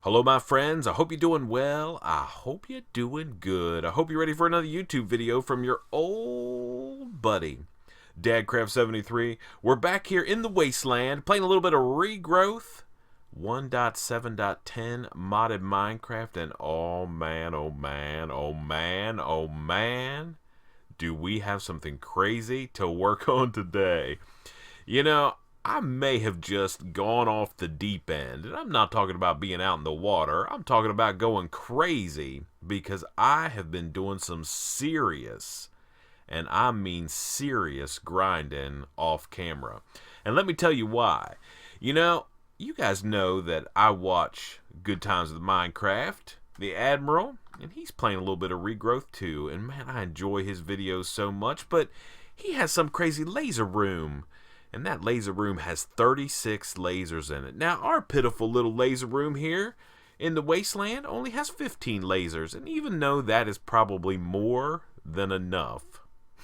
Hello, my friends. I hope you're doing well. I hope you're doing good. I hope you're ready for another YouTube video from your old buddy, Dadcraft73. We're back here in the wasteland playing a little bit of Regrowth 1.7.10 modded Minecraft, and oh man, oh man, oh man, oh man, do we have something crazy to work on today. You know, I may have just gone off the deep end, and I'm not talking about being out in the water. I'm talking about going crazy because I have been doing some serious, and I mean serious, grinding off camera. And let me tell you why. You know, you guys know that I watch Good Times with Minecraft, the Admiral, and he's playing a little bit of Regrowth too. And man, I enjoy his videos so much, but he has some crazy laser room. And that laser room has 36 lasers in it. Now, our pitiful little laser room here in the wasteland only has 15 lasers. And even though that is probably more than enough,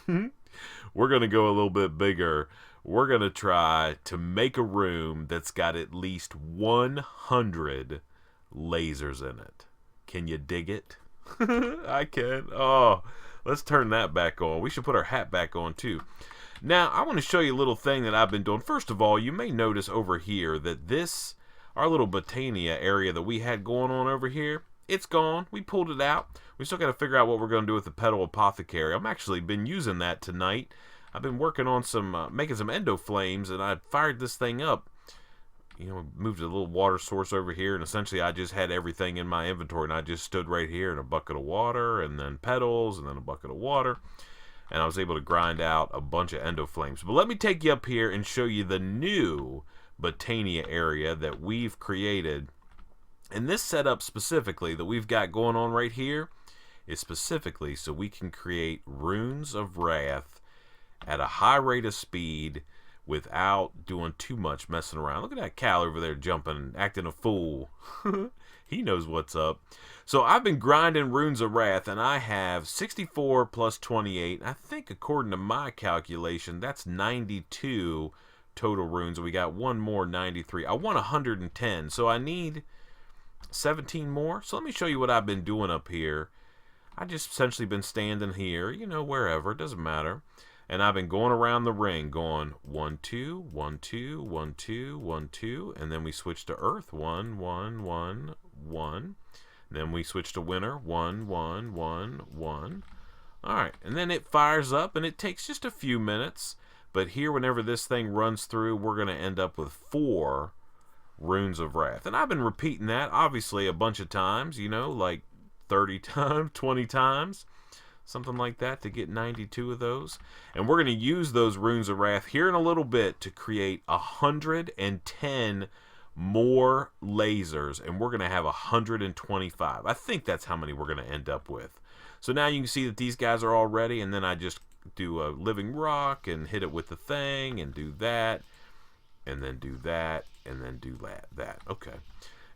we're going to go a little bit bigger. We're going to try to make a room that's got at least 100 lasers in it. Can you dig it? I can. Oh, let's turn that back on. We should put our hat back on too. Now, I want to show you a little thing that I've been doing. First of all, you may notice over here that our little Botania area that we had going on over here, it's gone. We pulled it out. We still got to figure out what we're going to do with the petal apothecary. I'm actually been using that tonight. I've been working on making some endo flames, and I fired this thing up. You know, moved a little water source over here, and essentially I just had everything in my inventory, and I just stood right here in a bucket of water, and then petals, and then a bucket of water. And I was able to grind out a bunch of endo flames. But let me take you up here and show you the new Botania area that we've created. And this setup specifically that we've got going on right here is specifically so we can create runes of wrath at a high rate of speed without doing too much messing around. Look at that cow over there jumping, acting a fool. He knows what's up. So I've been grinding runes of wrath, and I have 64 plus 28. I think according to my calculation, that's 92 total runes. We got one more, 93. I want 110, so I need 17 more. So let me show you what I've been doing up here. I just essentially been standing here, you know, wherever, it doesn't matter. And I've been going around the ring, going 1, 2, 1, 2, 1, 2, 1, 2, and then we switch to Earth, 1, 1, 1, 1. Then we switch to Winter, 1, 1, 1, 1. All right, and then it fires up, and it takes just a few minutes. But here, whenever this thing runs through, we're going to end up with 4 runes of wrath. And I've been repeating that, obviously, a bunch of times, you know, like 30 times, 20 times. Something like that to get 92 of those. And we're going to use those runes of wrath here in a little bit to create 110 more lasers. And we're going to have 125. I think that's how many we're going to end up with. So now you can see that these guys are all ready. And then I just do a living rock and hit it with the thing and do that. And then do that. And then do that. Okay.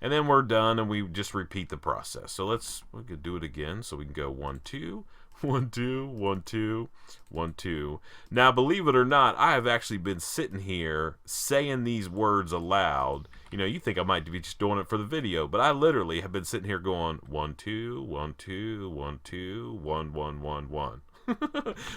And then we're done, and we just repeat the process. So we could do it again. So we can go 1, 2, 1, 2, 1, 2, 1, 2. Now, believe it or not, I have actually been sitting here saying these words aloud. You know, you think I might be just doing it for the video, but I literally have been sitting here going 1, 2, 1, 2, 1, 2, 1, 1, 1, 1.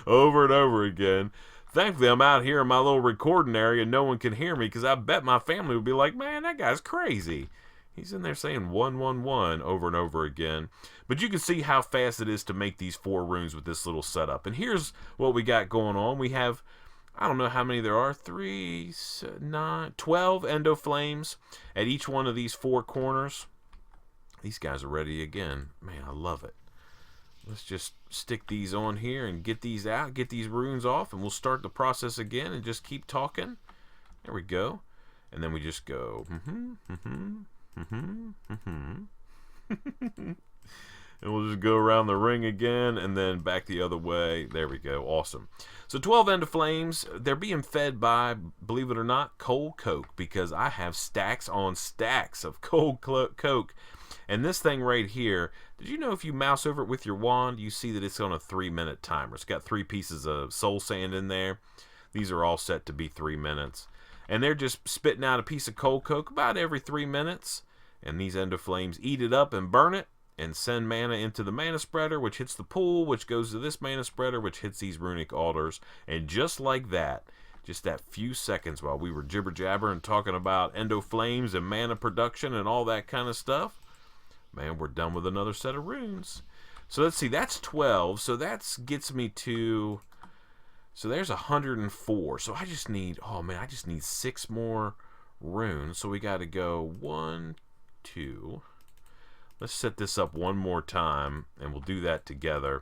Over and over again. Thankfully, I'm out here in my little recording area, and no one can hear me, because I bet my family would be like, man, that guy's crazy. He's in there saying 1, 1, 1 over and over again. But you can see how fast it is to make these 4 runes with this little setup. And here's what we got going on. We have, I don't know how many there are, 3, 9, 12 endo flames at each one of these 4 corners. These guys are ready again. Man, I love it. Let's just stick these on here and get these out, get these runes off, and we'll start the process again and just keep talking. There we go. And then we just go, and we'll just go around the ring again and then back the other way. There we go. Awesome. So 12 endo flames. They're being fed by, believe it or not, cold coke, because I have stacks on stacks of cold coke. And this thing right here, did you know if you mouse over it with your wand, you see that it's on a 3-minute timer. It's got 3 pieces of soul sand in there. These are all set to be 3 minutes. And they're just spitting out a piece of cold coke about every 3 minutes. And these endo flames eat it up and burn it and send mana into the mana spreader, which hits the pool, which goes to this mana spreader, which hits these runic altars. And just like that, just that few seconds while we were jibber-jabbering talking about endo flames and mana production and all that kind of stuff, man, we're done with another set of runes. So let's see, that's 12. So that gets me to... So there's 104. So I just need... Oh, man, I just need 6 more runes. So we got to go 1, 2... Let's set this up one more time, and we'll do that together.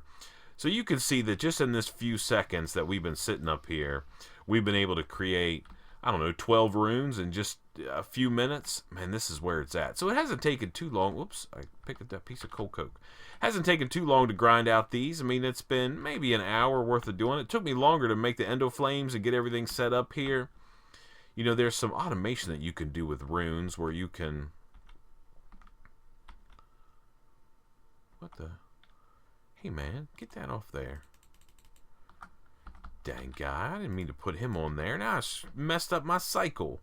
So you can see that just in this few seconds that we've been sitting up here, we've been able to create, I don't know, 12 runes in just a few minutes. Man, this is where it's at. So it hasn't taken too long. Whoops, I picked up that piece of cold coke. Hasn't taken too long to grind out these. I mean, it's been maybe an hour worth of doing it. It took me longer to make the endo flames and get everything set up here. You know, there's some automation that you can do with runes where you can... What the? Hey, man, get that off there. Dang guy, I didn't mean to put him on there. Now I messed up my cycle.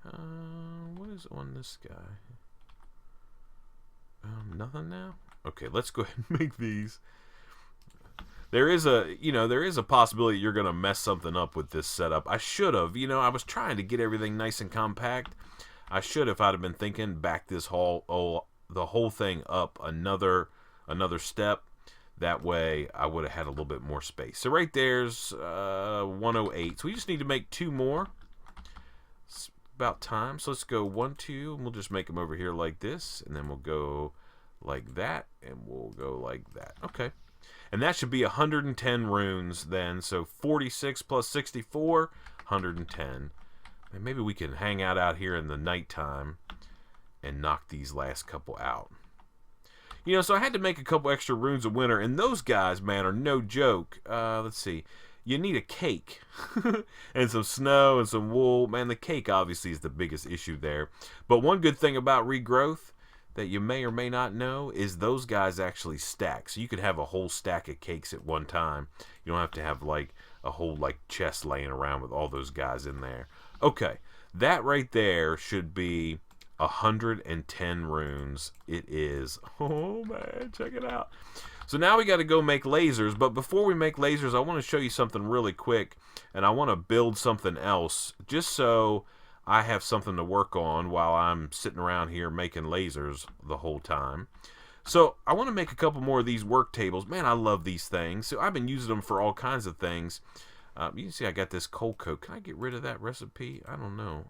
What is on this guy? Nothing now? Okay, let's go ahead and make these. There is a possibility you're going to mess something up with this setup. I should have. You know, I was trying to get everything nice and compact. I should, if I'd have been thinking, back the whole thing up another step. That way I would have had a little bit more space. So right there's 108. So we just need to make 2 more. It's about time. So let's go 1, 2, and we'll just make them over here like this, and then we'll go like that, and we'll go like that. Okay. And that should be 110 runes then. So 46 plus 64, 110. And maybe we can hang out here in the nighttime and knock these last couple out. You know, so I had to make a couple extra runes of winter, and those guys, man, are no joke. Let's see. You need a cake and some snow and some wool. Man, the cake obviously is the biggest issue there. But one good thing about Regrowth that you may or may not know is those guys actually stack. So you could have a whole stack of cakes at one time. You don't have to have like a whole like chest laying around with all those guys in there. Okay, that right there should be 110 runes. It is. Oh man, check it out. So now we got to go make lasers, but before we make lasers, I want to show you something really quick, and I want to build something else just so I have something to work on while I'm sitting around here making lasers the whole time. So I want to make a couple more of these work tables. Man, I love these things. So I've been using them for all kinds of things. You can see I got this cold coat. Can I get rid of that recipe? I don't know.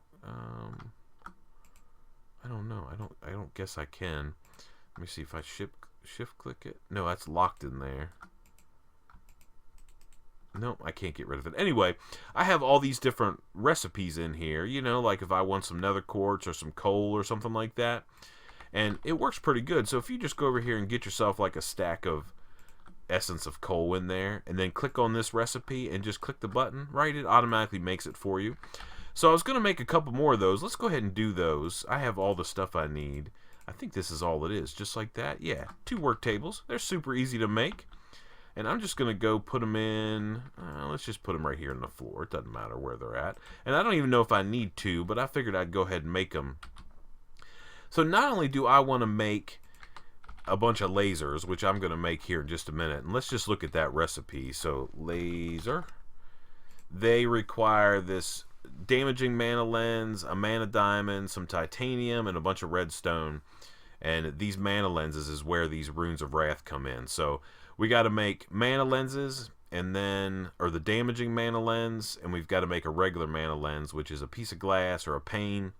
I don't guess I can. Let me see if I shift click it. No, that's locked in there. No, I can't get rid of it. Anyway, I have all these different recipes in here. You know, like if I want some nether quartz or some coal or something like that. And it works pretty good. So if you just go over here and get yourself like a stack of essence of coal in there, and then click on this recipe and just click the button, right? It automatically makes it for you. So I was going to make a couple more of those. Let's go ahead and do those. I have all the stuff I need. I think this is all it is, just like that. Yeah, 2 work tables. They're super easy to make. And I'm just going to go put them in. Let's just put them right here on the floor. It doesn't matter where they're at. And I don't even know if I need 2, but I figured I'd go ahead and make them. So not only do I want to make a bunch of lasers, which I'm going to make here in just a minute. And let's just look at that recipe. So laser. They require this damaging mana lens, a mana diamond, some titanium, and a bunch of redstone. And these mana lenses is where these runes of wrath come in. So we got to make mana lenses, and then, or the damaging mana lens, and we've got to make a regular mana lens, which is a piece of glass or a pane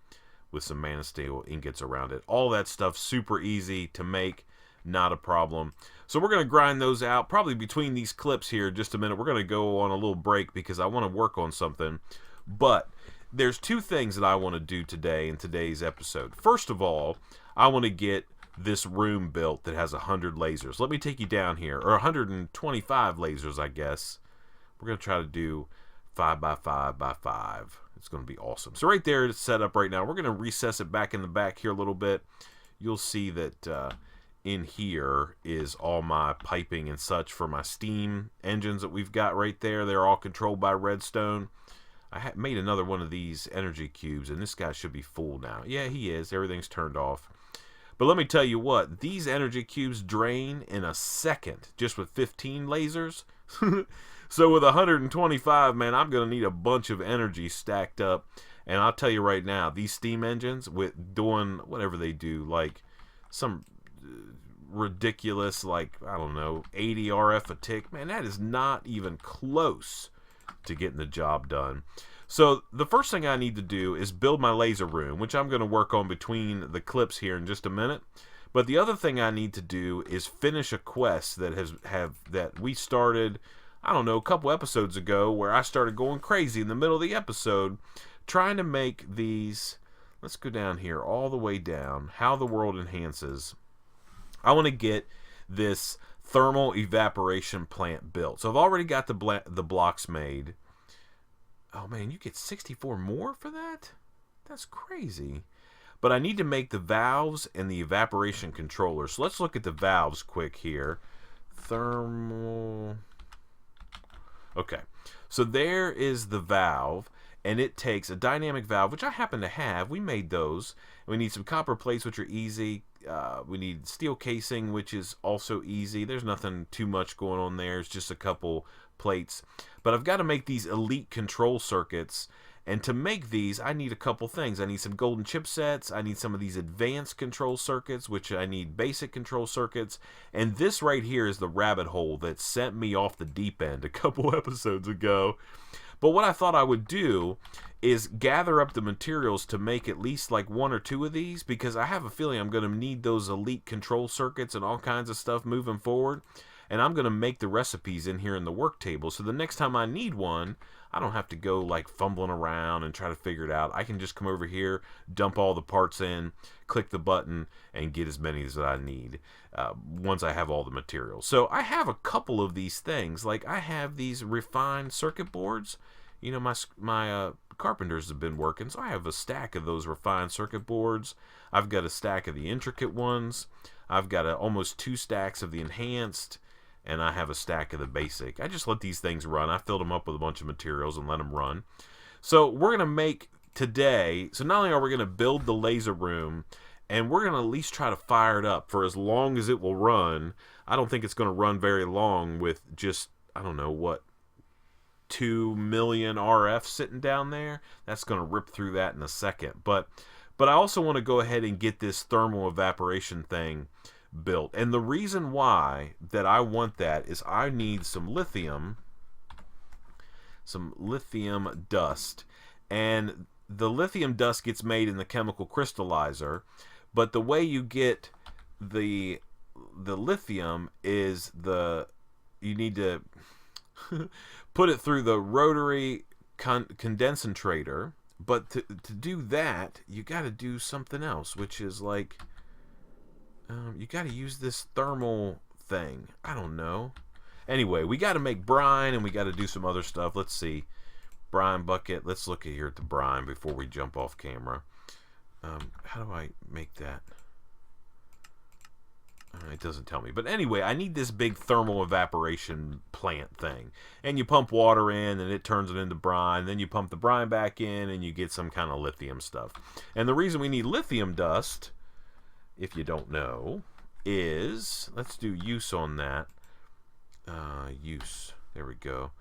with some mana steel ingots around it. All that stuff super easy to make, not a problem. So we're going to grind those out probably between these clips here in just a minute. We're going to go on a little break because I want to work on something. But there's 2 things that I want to do today in today's episode. First of all, I want to get this room built that has 100 lasers. Let me take you down here, or 125 lasers, I guess. We're going to try to do 5 by 5 by 5. It's going to be awesome. So right there, it's set up right now. We're going to recess it back in the back here a little bit. You'll see that in here is all my piping and such for my steam engines that we've got right there. They're all controlled by redstone. I made another one of these energy cubes, and this guy should be full now. Yeah, he is. Everything's turned off. But let me tell you what, these energy cubes drain in a second, just with 15 lasers. So with 125, man, I'm going to need a bunch of energy stacked up. And I'll tell you right now, these steam engines, with doing whatever they do, like some ridiculous, like, I don't know, 80 RF a tick, man, that is not even close to getting the job done. So the first thing I need to do is build my laser room, which I'm going to work on between the clips here in just a minute. But the other thing I need to do is finish a quest that we started, I don't know, a couple episodes ago, where I started going crazy in the middle of the episode trying to make these. Let's go down here, all the way down. How the world enhances. I want to get this thermal evaporation plant built. So I've already got the blocks made. Oh man, you get 64 more for that? That's crazy. But I need to make the valves and the evaporation controller. So let's look at the valves quick here. Thermal. Okay, so there is the valve, and it takes a dynamic valve, which I happen to have. We made those. We need some copper plates, which are easy. We need steel casing, which is also easy. There's nothing too much going on there. It's just a couple plates. But I've got to make these elite control circuits. And to make these, I need a couple things. I need some golden chipsets. I need some of these advanced control circuits, which I need basic control circuits. And this right here is the rabbit hole that sent me off the deep end a couple episodes ago. But what I thought I would do is gather up the materials to make at least like one or two of these, because I have a feeling I'm going to need those elite control circuits and all kinds of stuff moving forward. And I'm going to make the recipes in here in the work table. So the next time I need one, I don't have to go like fumbling around and try to figure it out. I can just come over here, dump all the parts in, click the button, and get as many as I need once I have all the materials. So I have a couple of these things. Like I have these refined circuit boards. You know, my carpenters have been working, so I have a stack of those refined circuit boards. I've got a stack of the intricate ones. I've got almost 2 stacks of the enhanced. And I have a stack of the basic. I just let these things run. I filled them up with a bunch of materials and let them run. So we're going to make today, so not only are we going to build the laser room, and we're going to at least try to fire it up for as long as it will run. I don't think it's going to run very long with just, I don't know, what, 2 million RF sitting down there. That's going to rip through that in a second. But I also want to go ahead and get this thermal evaporation thing built. And the reason why that I want that is I need some lithium dust. And the lithium dust gets made in the chemical crystallizer, but the way you get the lithium is you need to put it through the rotary condensator. But to do that, you got to do something else, which is like you got to use this thermal thing. I don't know. Anyway, we got to make brine, and we got to do some other stuff. Let's see. Brine bucket. Let's look here at the brine before we jump off camera. How do I make that? It doesn't tell me. But anyway, I need this big thermal evaporation plant thing. And you pump water in, and it turns it into brine. Then you pump the brine back in, and you get some kind of lithium stuff. And the reason we need lithium dust, if you don't know, is, let's do use on that. Use. There we go.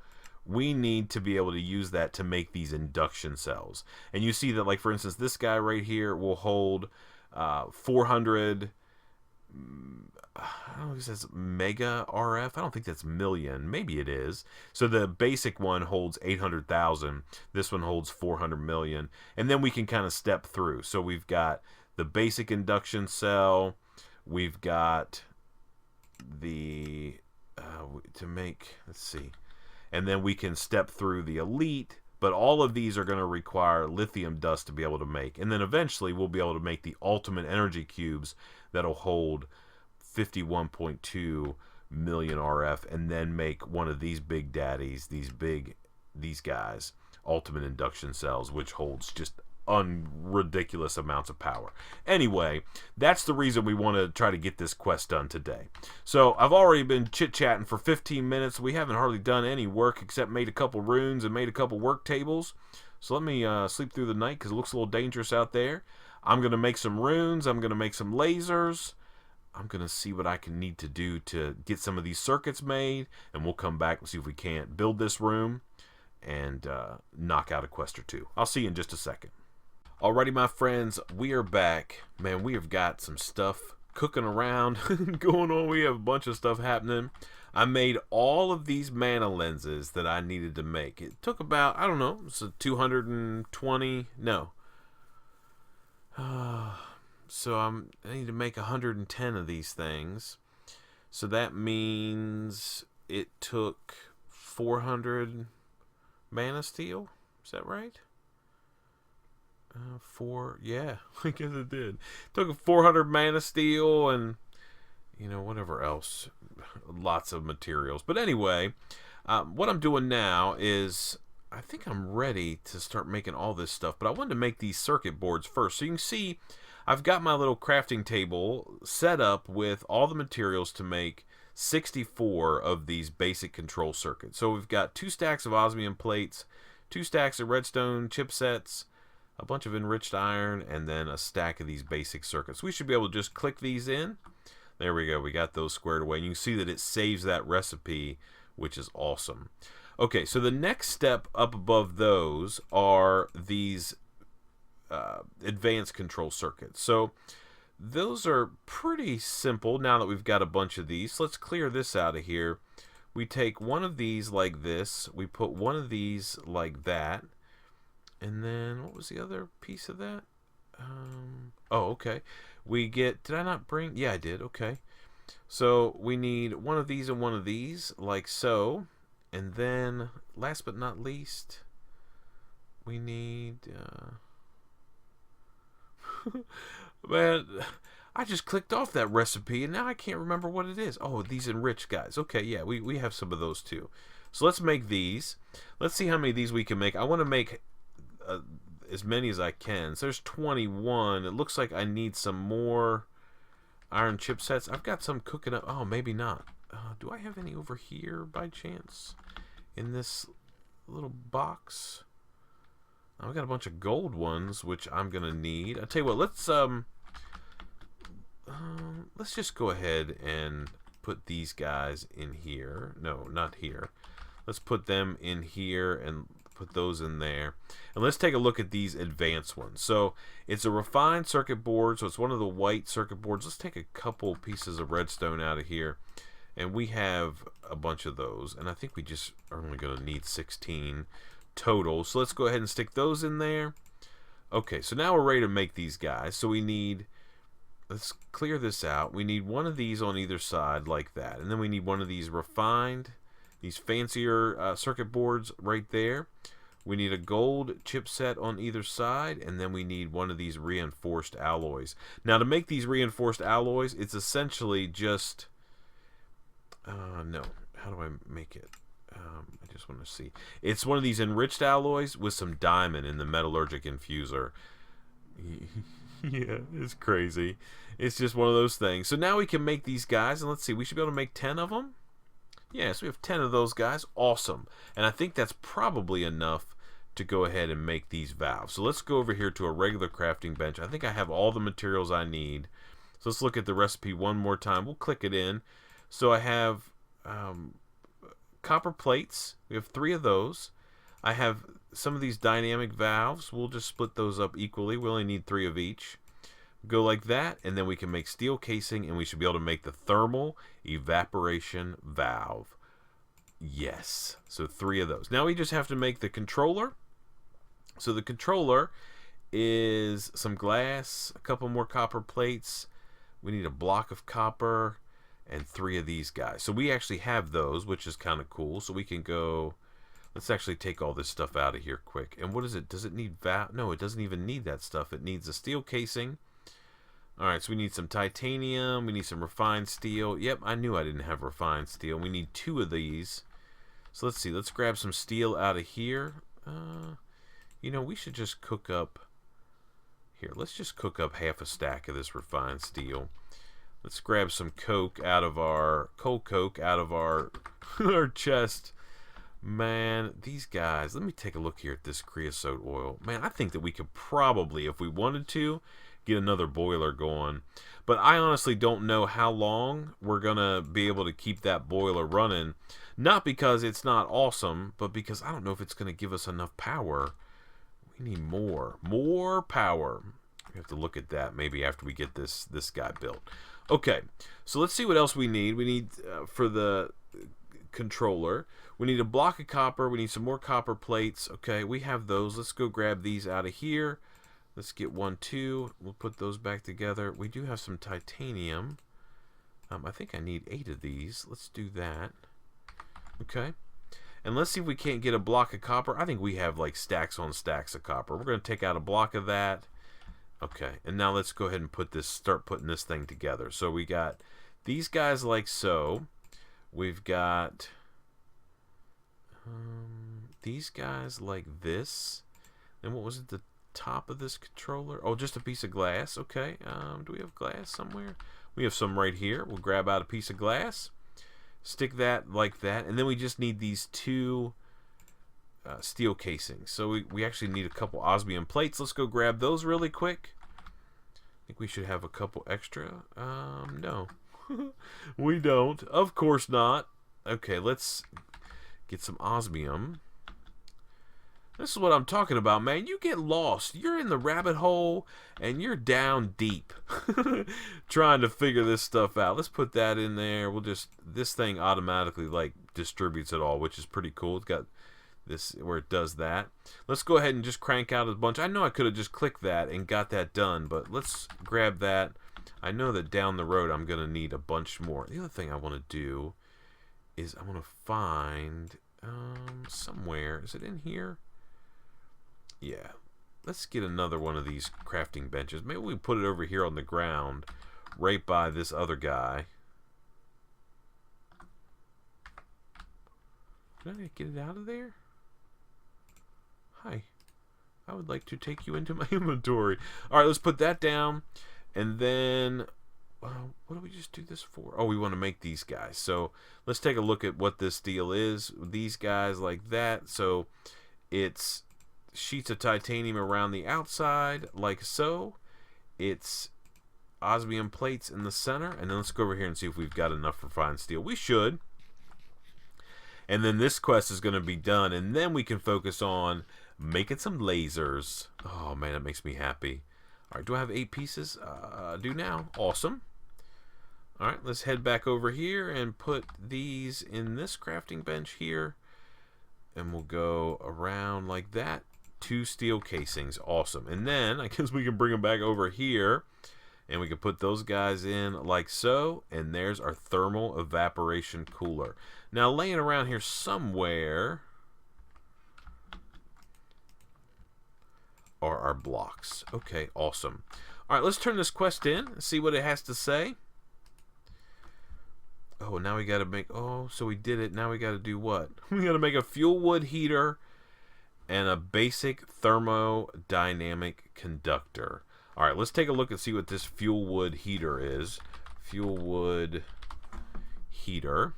We need to be able to use that to make these induction cells. And you see that, like, for instance, this guy right here will hold 400, I don't know if it says mega RF. I don't think that's million. Maybe it is. So the basic one holds 800,000. This one holds 400 million. And then we can kind of step through. So we've got the basic induction cell. We've got the, to make, let's see. And then we can step through the elite. But all of these are going to require lithium dust to be able to make. And then eventually we'll be able to make the ultimate energy cubes that'll hold 51.2 million RF, and then make one of these big daddies, these guys, ultimate induction cells, which holds just ridiculous amounts of power. Anyway, that's the reason we want to try to get this quest done today. So I've already been chit-chatting for 15 minutes. We haven't hardly done any work except made a couple runes and made a couple work tables. So let me sleep through the night because it looks a little dangerous out there. I'm going to make some runes. I'm going to make some lasers. I'm going to see what I can need to do to get some of these circuits made. And we'll come back and see if we can't build this room and knock out a quest or two. I'll see you in just a second. Alrighty, my friends, we are back. Man, we have got some stuff cooking around going on. We have a bunch of stuff happening. I made all of these mana lenses that I needed to make. It took about, I don't know, so 220, no. So I need to make 110 of these things. So that means it took 400 mana steel. Is that right? Yeah, I guess it did. Took 400 mana steel and, you know, whatever else. Lots of materials. But anyway, what I'm doing now is, I think I'm ready to start making all this stuff. But I wanted to make these circuit boards first. So you can see, I've got my little crafting table set up with all the materials to make 64 of these basic control circuits. So we've got 2 stacks of osmium plates, 2 stacks of redstone chipsets, a bunch of enriched iron, and then a stack of these basic circuits. We should be able to just click these in. There we go. We got those squared away. And you can see that it saves that recipe, which is awesome. Okay, so the next step up above those are these advanced control circuits. So those are pretty simple now that we've got a bunch of these. So let's clear this out of here. We take one of these like this. We put one of these like that. And then, what was the other piece of that? Oh, okay. We get, did I not bring? Yeah, I did. Okay. So, we need one of these and one of these, like so. And then, last but not least, we need, man, I just clicked off that recipe, and now I can't remember what it is. Oh, these enriched guys. Okay, yeah, we have some of those, too. So, let's make these. Let's see how many of these we can make. I want to make as many as I can. So there's 21. It looks like I need some more iron chipsets. I've got some cooking up. Oh, maybe not. Do I have any over here by chance in this little box? I've got a bunch of gold ones, which I'm gonna need. I tell you what, let's just go ahead and put these guys in here. No, not here. Let's put them in here and put those in there. And let's take a look at these advanced ones. So it's a refined circuit board, so it's one of the white circuit boards. Let's take a couple pieces of redstone out of here. And we have a bunch of those. And I think we just are only going to need 16 total. So let's go ahead and stick those in there. Okay, so now we're ready to make these guys. So we need, let's clear this out. We need one of these on either side like that. And then we need one of these refined, these fancier circuit boards right there. We need a gold chipset on either side, and then we need one of these reinforced alloys. Now, to make these reinforced alloys, it's essentially just... no. How do I make it? I just want to see. It's one of these enriched alloys with some diamond in the metallurgic infuser. Yeah, it's crazy. It's just one of those things. So now we can make these guys, and let's see. We should be able to make 10 of them. Yeah, so we have 10 of those guys. Awesome. And I think that's probably enough to go ahead and make these valves. So let's go over here to a regular crafting bench. I think I have all the materials I need. So let's look at the recipe one more time. We'll click it in. So I have copper plates. We have 3 of those. I have some of these dynamic valves. We'll just split those up equally. We only need 3 of each. Go like that, and then we can make steel casing, and we should be able to make the thermal evaporation valve. Yes. So 3 of those. Now we just have to make the controller. So the controller is some glass, a couple more copper plates. We need a block of copper and 3 of these guys. So we actually have those, which is kind of cool. So we can go... Let's actually take all this stuff out of here quick. And what is it? Does it need valve? No, it doesn't even need that stuff. It needs a steel casing. Alright, so we need some titanium. We need some refined steel. Yep, I knew I didn't have refined steel. We need 2 of these. So let's see. Let's grab some steel out of here. You know, we should just cook up... Here, let's just cook up half a stack of this refined steel. Let's grab some coke out of our... Coal coke out of our, our chest. Man, these guys... Let me take a look here at this creosote oil. Man, I think that we could probably, if we wanted to, get another boiler going. But I honestly don't know how long we're going to be able to keep that boiler running. Not because it's not awesome, but because I don't know if it's going to give us enough power. We need more. More power. We have to look at that maybe after we get this guy built. Okay, so let's see what else we need. We need, for the controller, we need a block of copper. We need some more copper plates. Okay, we have those. Let's go grab these out of here. Let's get 1, 2. We'll put those back together. We do have some titanium. I think I need 8 of these. Let's do that. Okay. And let's see if we can't get a block of copper. I think we have like stacks on stacks of copper. We're going to take out a block of that. Okay. And now let's go ahead and start putting this thing together. So we got these guys like so. We've got these guys like this. And what was it, the top of this controller? Oh, just a piece of glass. Okay. Do we have glass somewhere? We have some right here. We'll grab out a piece of glass. Stick that like that, and then we just need these 2 steel casings. So we actually need a couple osmium plates. Let's go grab those really quick. I think we should have a couple extra. No. We don't. Of course not. Okay, let's get some osmium. This is what I'm talking about, man. You get lost. You're in the rabbit hole, and you're down deep trying to figure this stuff out. Let's put that in there. We'll just, this thing automatically, like, distributes it all, which is pretty cool. It's got this where it does that. Let's go ahead and just crank out a bunch. I know I could have just clicked that and got that done, but let's grab that. I know that down the road I'm going to need a bunch more. The other thing I want to do is I want to find somewhere. Is it in here? Yeah, let's get another one of these crafting benches. Maybe we put it over here on the ground, right by this other guy. Did I get it out of there? Hi, I would like to take you into my inventory. All right, let's put that down, and then what do we just do this for? Oh, we want to make these guys. So let's take a look at what this deal is. These guys like that. So it's sheets of titanium around the outside like so. It's osmium plates in the center, and then let's go over here and see if we've got enough refined steel. We should. And then this quest is going to be done, and then we can focus on making some lasers. Oh man, that makes me happy. All right, do I have 8 pieces? I do now. Awesome. All right, let's head back over here and put these in this crafting bench here, and we'll go around like that. 2 steel casings. Awesome. And then I guess we can bring them back over here, and we can put those guys in like so, and there's our thermal evaporation cooler. Now laying around here somewhere are our blocks. Okay, awesome. All right, let's turn this quest in and see what it has to say. Oh, now we got to make, oh, so we did it. Now we got to do what? We got to make a fuel wood heater and a basic thermodynamic conductor. All right, let's take a look and see what this fuel wood heater is. Fuel wood heater.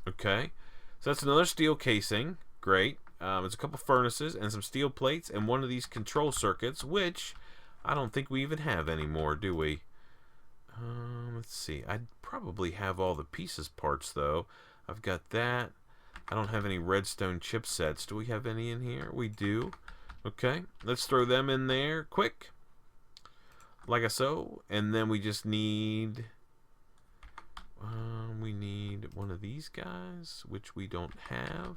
Okay, so that's another steel casing. Great. It's a couple furnaces and some steel plates and one of these control circuits, which I don't think we even have anymore, do we? Let's see. I probably have all the pieces parts, though. I've got that. I don't have any redstone chipsets. Do we have any in here? We do. Okay, let's throw them in there quick, like so. And then we just need we need one of these guys, which we don't have.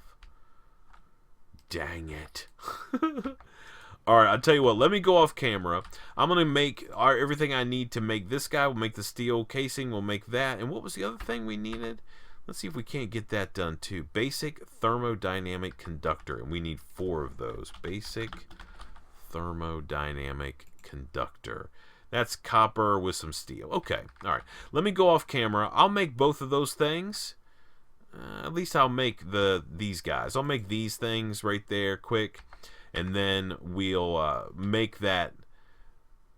Dang it. Alright, I'll tell you what, let me go off camera. I'm going to make everything I need to make this guy. We'll make the steel casing. We'll make that. And what was the other thing we needed? Let's see if we can't get that done too. Basic thermodynamic conductor. And we need 4 of those. Basic thermodynamic conductor. That's copper with some steel. Okay, alright. Let me go off camera. I'll make both of those things. At least I'll make these guys. I'll make these things right there quick. And then we'll make that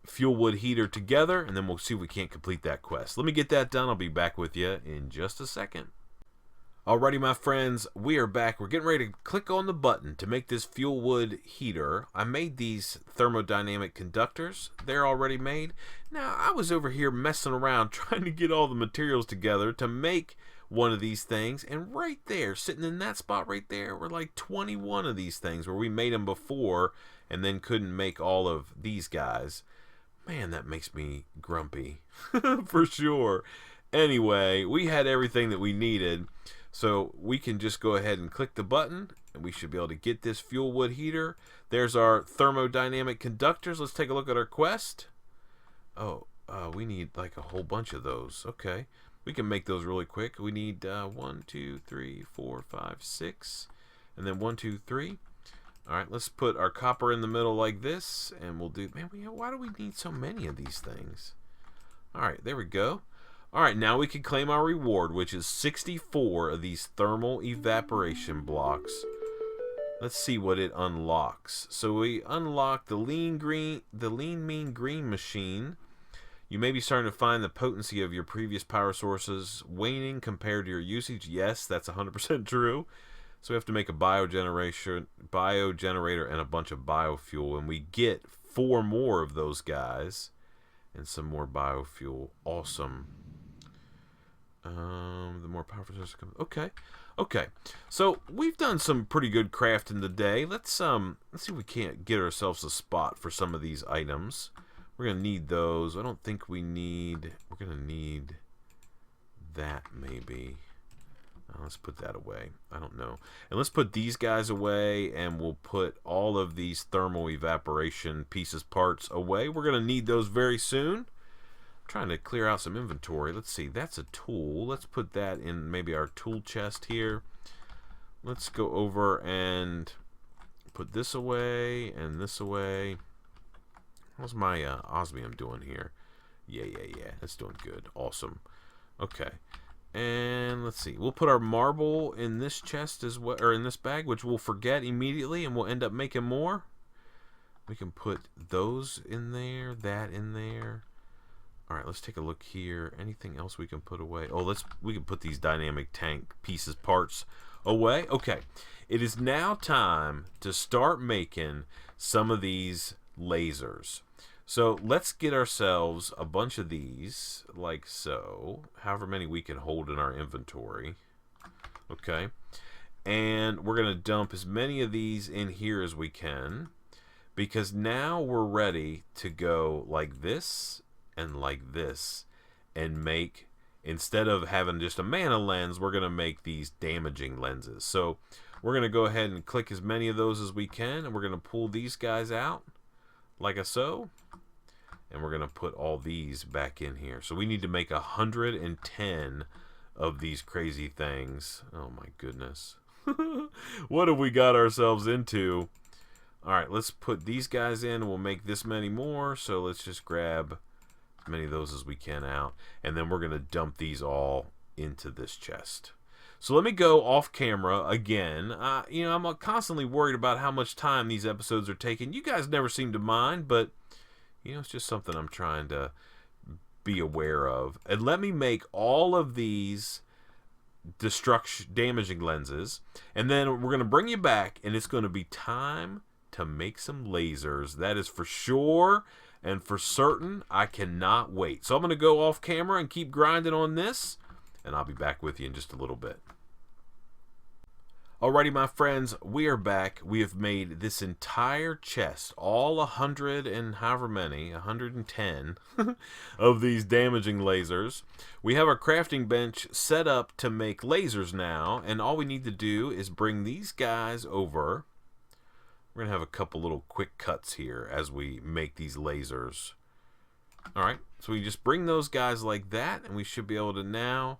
fuel wood heater together, and then we'll see if we can't complete that quest. Let me get that done. I'll be back with you in just a second. Alrighty, my friends, we are back. We're getting ready to click on the button to make this fuel wood heater. I made these thermodynamic conductors. They're already made. Now, I was over here messing around trying to get all the materials together to make one of these things, and right there, sitting in that spot right there, were like 21 of these things where we made them before and then couldn't make all of these guys. Man, that makes me grumpy for sure. Anyway, we had everything that we needed. So we can just go ahead and click the button and we should be able to get this fuel wood heater. There's our thermodynamic conductors. Let's take a look at our quest. Oh, we need like a whole bunch of those. Okay, we can make those really quick. We need 1, 2, 3, 4, 5, 6, and then 1, 2, 3. All right, let's put our copper in the middle like this, and we'll do. Man, why do we need so many of these things? All right, there we go. Alright, now we can claim our reward, which is 64 of these thermal evaporation blocks. Let's see what it unlocks. So we unlock the lean mean green machine. You may be starting to find the potency of your previous power sources waning compared to your usage. Yes, that's 100% true. So we have to make a biogenerator and a bunch of biofuel, and we get 4 more of those guys and some more biofuel. Awesome. The more powerful source comes. Okay. So we've done some pretty good crafting today. Let's see if we can't get ourselves a spot for some of these items. We're gonna need those. I don't think we need. We're gonna need that maybe. Let's put that away. I don't know. And let's put these guys away, and we'll put all of these thermal evaporation parts away. We're gonna need those very soon. Trying to clear out some inventory. Let's see, that's a tool. Let's put that in maybe our tool chest here. Let's go over and put this away and this away. How's my osmium doing here? Yeah. That's doing good. Awesome. Okay. And let's see. We'll put our marble in this chest as well, or in this bag, which we'll forget immediately, and we'll end up making more. We can put those in there, that in there. All right, let's take a look here. Anything else we can put away? Oh, we can put these dynamic tank parts away. Okay, it is now time to start making some of these lasers. So let's get ourselves a bunch of these, like so, however many we can hold in our inventory. Okay, and we're gonna dump as many of these in here as we can, because now we're ready to go like this and like this, and make, instead of having just a mana lens, we're gonna make these damaging lenses. So we're gonna go ahead and click as many of those as we can, and we're gonna pull these guys out like so, and we're gonna put all these back in here. So we need to make 110 of these crazy things. Oh my goodness. What have we got ourselves into? All right, let's put these guys in, and we'll make this many more. So let's just grab as many of those as we can out, and then we're going to dump these all into this chest. So let me go off camera again. You know, I'm constantly worried about how much time these episodes are taking. You guys never seem to mind, but you know, it's just something I'm trying to be aware of. And let me make all of these damaging lenses, and then we're going to bring you back, and it's going to be time to make some lasers. That is for sure. And for certain, I cannot wait. So I'm going to go off camera and keep grinding on this, and I'll be back with you in just a little bit. Alrighty, my friends, we are back. We have made this entire chest, all 100 and however many, 110 of these damaging lasers. We have our crafting bench set up to make lasers now, and all we need to do is bring these guys over. We're going to have a couple little quick cuts here as we make these lasers. Alright, so we just bring those guys like that, and we should be able to now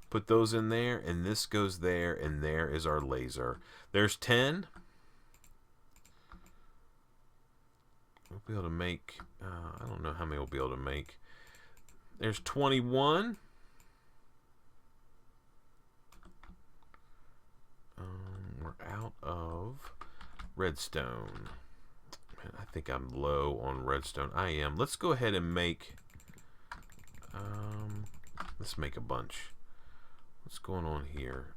put those in there, and this goes there, and there is our laser. There's 10. We'll be able to make, I don't know how many we'll be able to make. There's 21. We're out of redstone. Man, I think I'm low on redstone. I am. Let's go ahead and make, let's make a bunch. What's going on here?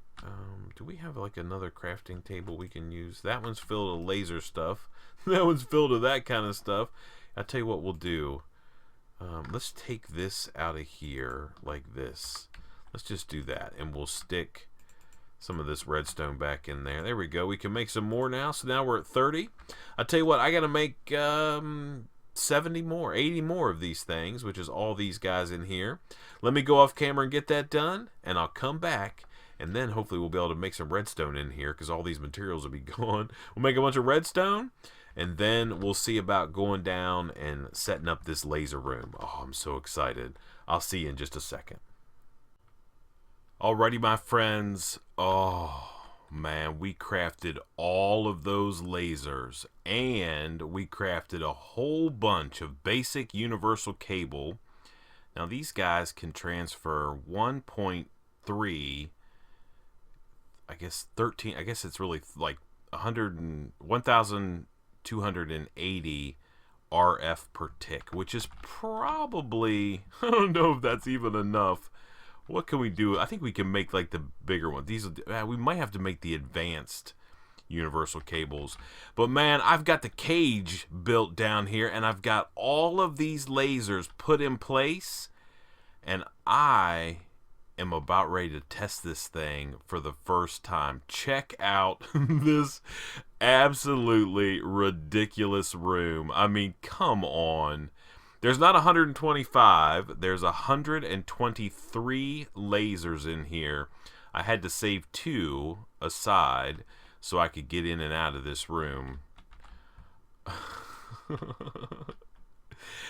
Do we have like another crafting table we can use? That one's filled with laser stuff. That one's filled with that kind of stuff. I'll tell you what we'll do. Let's take this out of here like this. Let's just do that, and we'll stick some of this redstone back in there. There we go. We can make some more now. So now we're at 30. I'll tell you what, I got to make 70 more, 80 more of these things, which is all these guys in here. Let me go off camera and get that done, and I'll come back, and then hopefully we'll be able to make some redstone in here because all these materials will be gone. We'll make a bunch of redstone, and then we'll see about going down and setting up this laser room. Oh, I'm so excited. I'll see you in just a second. Alrighty, my friends. Oh, man, we crafted all of those lasers, and we crafted a whole bunch of basic universal cable. Now, these guys can transfer 1.3, I guess 13, I guess it's really like 1,280 RF per tick, which is probably, I don't know if that's even enough. What can we do? I think we can make like the bigger one. These we might have to make the advanced universal cables. But man, I've got the cage built down here, and I've got all of these lasers put in place, and I am about ready to test this thing for the first time. Check out this absolutely ridiculous room. I mean, come on. There's not 125, there's 123 lasers in here. I had to save 2 aside so I could get in and out of this room.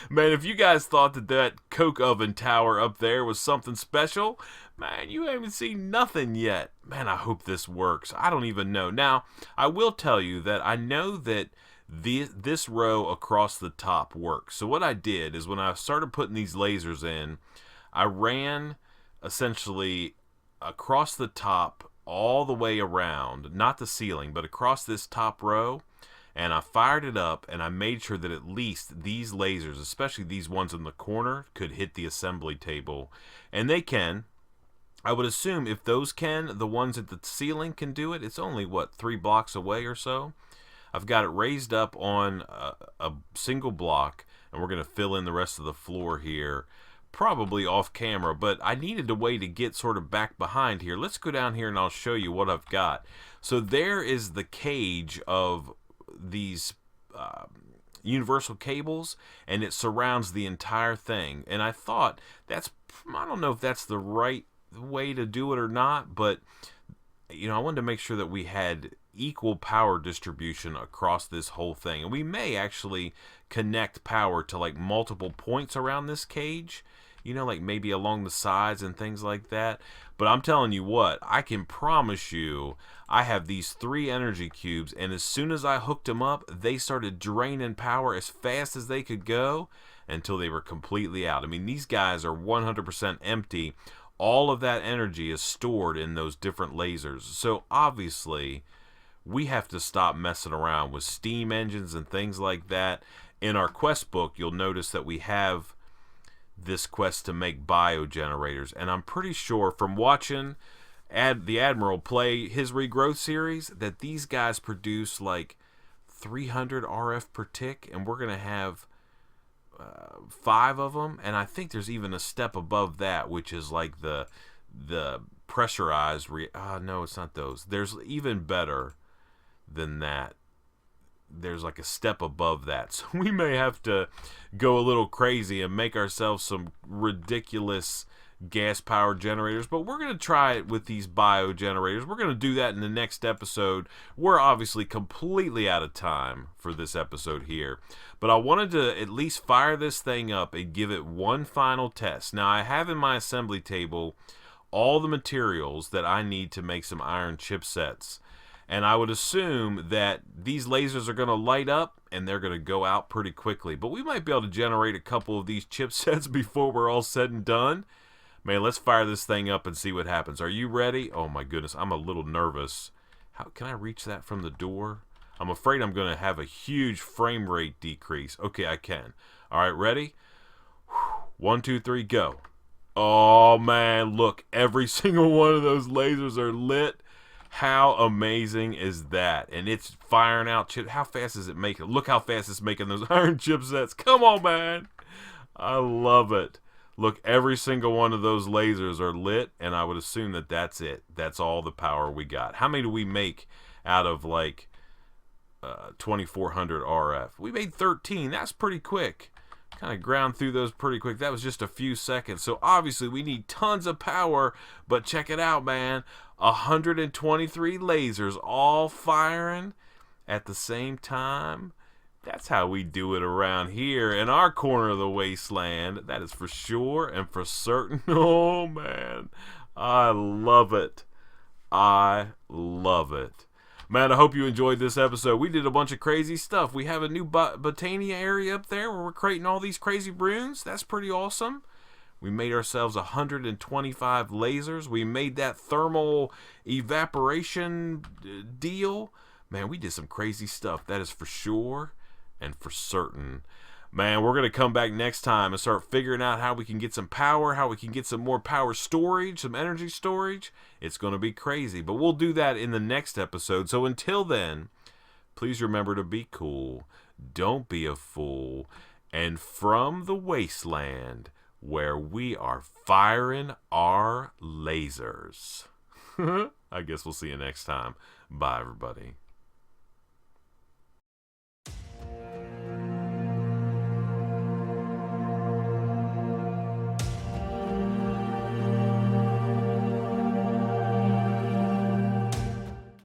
Man, if you guys thought that coke oven tower up there was something special, man, you haven't seen nothing yet. Man, I hope this works. I don't even know. Now, I will tell you that I know that this row across the top works. So what I did is when I started putting these lasers in, I ran essentially across the top all the way around, not the ceiling, but across this top row, and I fired it up, and I made sure that at least these lasers, especially these ones in the corner, could hit the assembly table. And they can. I would assume if those can, the ones at the ceiling can do it. It's only, what, 3 blocks away or so? I've got it raised up on a single block, and we're going to fill in the rest of the floor here, probably off camera, but I needed a way to get sort of back behind here. Let's go down here and I'll show you what I've got. So there is the cage of these universal cables, and it surrounds the entire thing. And I thought, I don't know if that's the right way to do it or not, but you know, I wanted to make sure that we had equal power distribution across this whole thing, and we may actually connect power to like multiple points around this cage, you know, like maybe along the sides and things like that. But I'm telling you what, I can promise you I have these 3 energy cubes, and as soon as I hooked them up, they started draining power as fast as they could go until they were completely out. I mean, these guys are 100% empty. All of that energy is stored in those different lasers. So obviously we have to stop messing around with steam engines and things like that. In our quest book, you'll notice that we have this quest to make biogenerators, and I'm pretty sure from watching the Admiral play his Regrowth series that these guys produce like 300 RF per tick, and we're gonna have 5 of them, and I think there's even a step above that, which is like the pressurized no, it's not those. There's even better than that. There's like a step above that. So we may have to go a little crazy and make ourselves some ridiculous gas powered generators, but we're going to try it with these biogenerators. We're going to do that in the next episode. We're obviously completely out of time for this episode here, but I wanted to at least fire this thing up and give it one final test. Now, I have in my assembly table all the materials that I need to make some iron chipsets. And I would assume that these lasers are going to light up and they're going to go out pretty quickly. But we might be able to generate a couple of these chipsets before we're all said and done. Man, let's fire this thing up and see what happens. Are you ready? Oh my goodness, I'm a little nervous. How can I reach that from the door? I'm afraid I'm going to have a huge frame rate decrease. Okay, I can. All right, ready? 1, 2, 3, go. Oh, man, look, every single one of those lasers are lit. How amazing is that? And it's firing out chips. How fast is it making? Look how fast it's making those iron chipsets. Come on, man. I love it. Look, every single one of those lasers are lit, and I would assume that that's it. That's all the power we got. How many do we make out of, like, 2400 RF? We made 13. That's pretty quick. Kind of ground through those pretty quick. That was just a few seconds. So obviously we need tons of power, but check it out, man. 123 lasers all firing at the same time. That's how we do it around here in our corner of the wasteland. That is for sure and for certain. Oh, man. I love it. I love it. Man, I hope you enjoyed this episode. We did a bunch of crazy stuff. We have a new Botania area up there where we're creating all these crazy runes. That's pretty awesome. We made ourselves 125 lasers. We made that thermal evaporation deal. Man, we did some crazy stuff. That is for sure and for certain. Man, we're going to come back next time and start figuring out how we can get some power, how we can get some more power storage, some energy storage. It's going to be crazy, but we'll do that in the next episode. So until then, please remember to be cool. Don't be a fool. And from the wasteland, where we are firing our lasers. I guess we'll see you next time. Bye, everybody.